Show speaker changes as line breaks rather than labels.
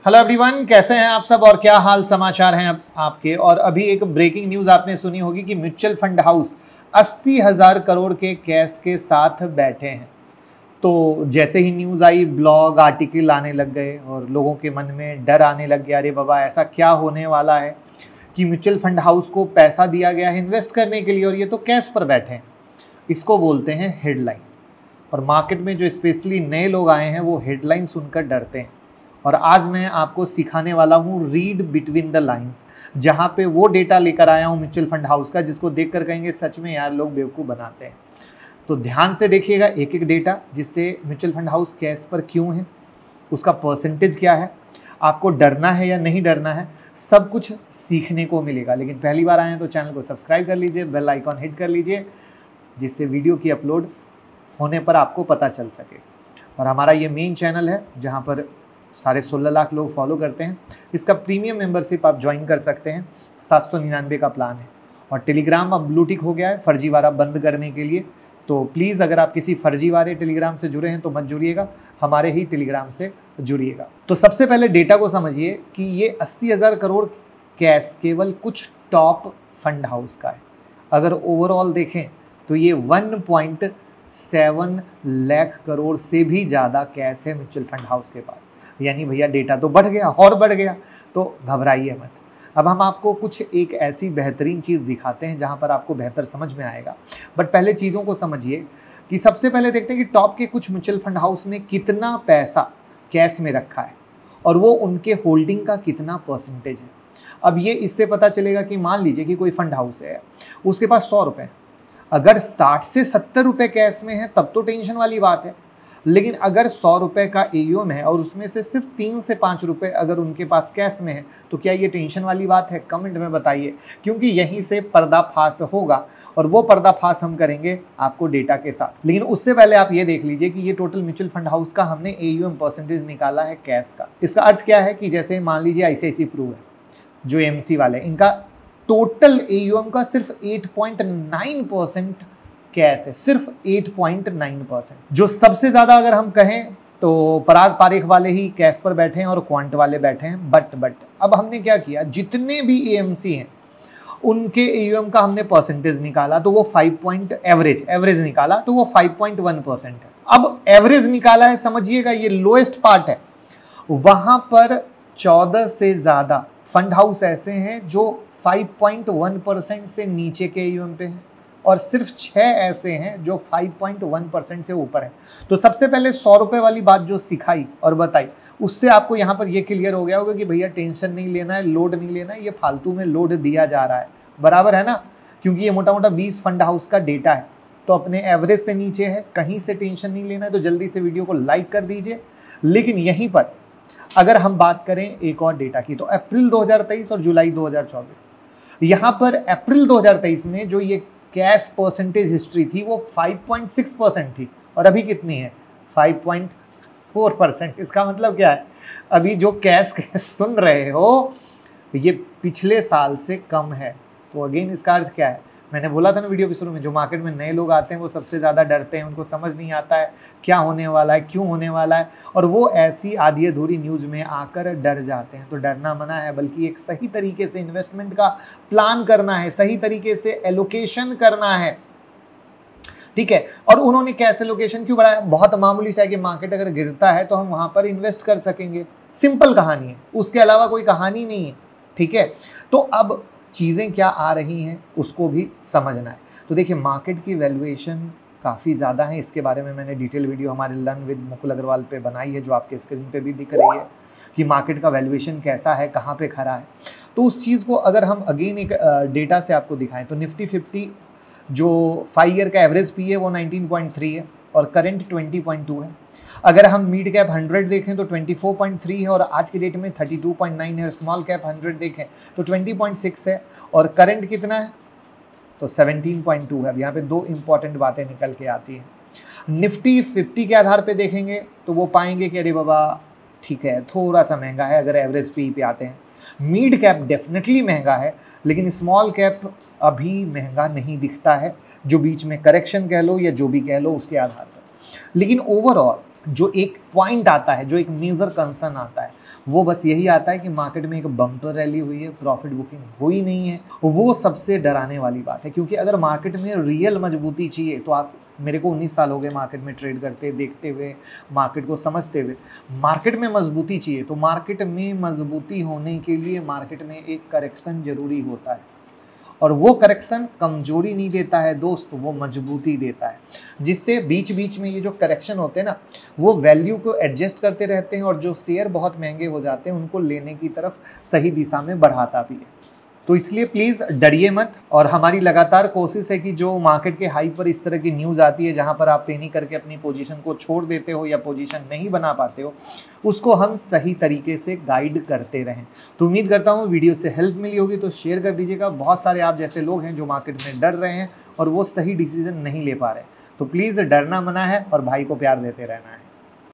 Hello everyone, कैसे हैं आप सब और क्या हाल समाचार हैं आपके। और अभी एक ब्रेकिंग न्यूज़ आपने सुनी होगी कि म्यूचुअल फंड हाउस 80,000 करोड़ के कैश के साथ बैठे हैं। तो जैसे ही न्यूज़ आई, ब्लॉग आर्टिकल आने लग गए और लोगों के मन में डर आने लग गया, अरे बाबा ऐसा क्या होने वाला है कि म्यूचुअल फंड हाउस को पैसा दिया गया है इन्वेस्ट करने के लिए और ये तो कैश पर बैठे हैं। इसको बोलते हैं हेडलाइन। और मार्केट में जो स्पेशली नए लोग आए हैं वो हेडलाइन सुनकर डरते हैं। और आज मैं आपको सिखाने वाला हूँ रीड बिटवीन द लाइंस, जहाँ पे वो डेटा लेकर आया हूँ म्यूचुअल फंड हाउस का जिसको देखकर कहेंगे सच में यार लोग बेवकूफ़ बनाते हैं। तो ध्यान से देखिएगा एक एक डेटा, जिससे म्यूचुअल फंड हाउस कैश पर क्यों है, उसका परसेंटेज क्या है, आपको डरना है या नहीं डरना है, सब कुछ सीखने को मिलेगा। लेकिन पहली बार आए हैं तो चैनल को सब्सक्राइब कर लीजिए, बेल आइकॉन हिट कर लीजिए, जिससे वीडियो की अपलोड होने पर आपको पता चल सके। और हमारा ये मेन चैनल है जहाँ पर 16.5 लाख लोग फॉलो करते हैं। इसका प्रीमियम मेंबरशिप आप ज्वाइन कर सकते हैं, 799 का प्लान है। और टेलीग्राम अब ब्लू टिक हो गया है फर्जीवाड़ा बंद करने के लिए। तो प्लीज़ अगर आप किसी फर्जीवाड़े टेलीग्राम से जुड़े हैं तो मत जुड़िएगा, हमारे ही टेलीग्राम से जुड़िएगा। तो सबसे पहले डेटा को समझिए कि ये 80,000 करोड़ कैश केवल कुछ टॉप फंड हाउस का है। अगर ओवरऑल देखें तो ये 1.7 लाख करोड़ से भी ज़्यादा कैश है म्यूचुअल फंड हाउस के पास। यानी भैया डेटा तो बढ़ गया और बढ़ गया, तो घबराइए मत। अब हम आपको कुछ एक ऐसी बेहतरीन चीज़ दिखाते हैं जहां पर आपको बेहतर समझ में आएगा। बट पहले चीज़ों को समझिए कि सबसे पहले देखते हैं कि टॉप के कुछ म्यूचुअल फंड हाउस ने कितना पैसा कैश में रखा है और वो उनके होल्डिंग का कितना परसेंटेज है। अब ये इससे पता चलेगा कि मान लीजिए कि कोई फंड हाउस है, उसके पास 100 रुपये, अगर 60 से 70 रुपये कैश में है तब तो टेंशन वाली बात है। लेकिन अगर 100 रुपये का AUM है और उसमें से सिर्फ 3 से 5 रुपये अगर उनके पास कैश में है, तो क्या ये टेंशन वाली बात है? कमेंट में बताइए, क्योंकि यहीं से पर्दाफाश होगा और वो पर्दाफाश हम करेंगे आपको डेटा के साथ। लेकिन उससे पहले आप ये देख लीजिए कि ये टोटल म्यूचुअल फंड हाउस का हमने AUM परसेंटेज निकाला है कैश का। इसका अर्थ क्या है कि जैसे मान लीजिए ICICI प्रू है, जो MC वाले, इनका टोटल AUM का सिर्फ 8.9% कैश है, सिर्फ 8.9%। जो सबसे ज़्यादा अगर हम कहें तो पराग पारेख वाले ही कैश पर बैठे हैं और क्वांट वाले बैठे हैं। बट अब हमने क्या किया, जितने भी AMC हैं उनके AUM का हमने परसेंटेज निकाला तो वो 5 एवरेज निकाला तो वो 5.1% है। अब एवरेज निकाला है, समझिएगा ये लोएस्ट पार्ट है। वहां पर 14 से ज़्यादा फंड हाउस ऐसे हैं जो 5.1% से नीचे के AUM पे हैं और सिर्फ 6 ऐसे हैं जो 5.1% से ऊपर हैं। तो सबसे पहले 100 रुपये वाली बात जो सिखाई और बताई, उससे आपको यहाँ पर ये क्लियर हो गया होगा कि भैया टेंशन नहीं लेना है, लोड नहीं लेना है, ये फालतू में लोड दिया जा रहा है। बराबर है ना? क्योंकि ये मोटा मोटा 20 फंड हाउस का डेटा है, तो अपने एवरेज से नीचे है, कहीं से टेंशन नहीं लेना है। तो जल्दी से वीडियो को लाइक कर दीजिए। लेकिन यहीं पर अगर हम बात करें एक और डेटा की, तो अप्रैल 2023 और जुलाई 2024, यहाँ पर अप्रैल 2023 में जो ये कैश परसेंटेज हिस्ट्री थी वो 5.6% थी और अभी कितनी है? 5.4%। इसका मतलब क्या है? अभी जो कैश सुन रहे हो ये पिछले साल से कम है। तो अगेन इसका अर्थ क्या है? मैंने बोला था ना वीडियो के शुरू में, जो मार्केट में नए लोग आते हैं वो सबसे ज़्यादा डरते हैं, उनको समझ नहीं आता है क्या होने वाला है, क्यों होने वाला है, और वो ऐसी आधी अधूरी न्यूज़ में आकर डर जाते हैं। तो डरना मना है, बल्कि एक सही तरीके से इन्वेस्टमेंट का प्लान करना है, सही तरीके से एलोकेशन करना है, ठीक है। और उन्होंने कैश एलोकेशन क्यों बढ़ाया? बहुत मामूली सा है कि मार्केट अगर गिरता है तो हम वहाँ पर इन्वेस्ट कर सकेंगे। सिंपल कहानी है, उसके अलावा कोई कहानी नहीं है, ठीक है। तो अब चीज़ें क्या आ रही हैं उसको भी समझना है। तो देखिए, मार्केट की वैल्यूएशन काफ़ी ज़्यादा है। इसके बारे में मैंने डिटेल वीडियो हमारे लर्न विद मुकुल अग्रवाल पे बनाई है, जो आपके स्क्रीन पे भी दिख रही है कि मार्केट का वैल्यूएशन कैसा है, कहाँ पे खड़ा है। तो उस चीज़ को अगर हम अगेन एक डेटा से आपको दिखाएं तो निफ्टी 50 जो 5 ईयर का एवरेज पी है वो 19.3 है और करंट 20.2 है। अगर हम मिड कैप 100 देखें तो 24.3 है और आज की डेट में 32.9 है। स्मॉल कैप 100 देखें तो 20.6 है और करंट कितना है? तो 17.2 है। अब यहाँ पे दो इंपॉर्टेंट बातें निकल के आती हैं। निफ्टी 50 के आधार पे देखेंगे तो वो पाएंगे कि अरे बाबा ठीक है, थोड़ा सा महंगा है अगर एवरेज पी पे आते हैं। मिड कैप डेफिनेटली महंगा है, लेकिन स्मॉल कैप अभी महंगा नहीं दिखता है, जो बीच में करेक्शन कह लो या जो भी कह लो उसके आधार पर। लेकिन ओवरऑल जो एक पॉइंट आता है, जो एक मेजर कंसर्न आता है, वो बस यही आता है कि मार्केट में एक बम्पर रैली हुई है, प्रॉफिट बुकिंग हुई नहीं है। वो सबसे डराने वाली बात है, क्योंकि अगर मार्केट में रियल मजबूती चाहिए तो आप, मेरे को 19 साल हो गए मार्केट में ट्रेड करते, देखते हुए, मार्केट को समझते हुए। मार्केट में मजबूती चाहिए तो मार्केट में मजबूती होने के लिए मार्केट में एक करेक्शन जरूरी होता है, और वो करेक्शन कमजोरी नहीं देता है दोस्त, वो मजबूती देता है, जिससे बीच बीच में ये जो करेक्शन होते हैं ना, वो वैल्यू को एडजस्ट करते रहते हैं, और जो शेयर बहुत महंगे हो जाते हैं उनको लेने की तरफ सही दिशा में बढ़ाता भी है। तो इसलिए प्लीज़ डरिए मत, और हमारी लगातार कोशिश है कि जो मार्केट के हाई पर इस तरह की न्यूज़ आती है जहां पर आप पैनिक करके अपनी पोजीशन को छोड़ देते हो या पोजीशन नहीं बना पाते हो, उसको हम सही तरीके से गाइड करते रहें। तो उम्मीद करता हूँ वीडियो से हेल्प मिली होगी, तो शेयर कर दीजिएगा। बहुत सारे आप जैसे लोग हैं जो मार्केट में डर रहे हैं और वो सही डिसीजन नहीं ले पा रहे, तो प्लीज़ डरना मना है और भाई को प्यार देते रहना है।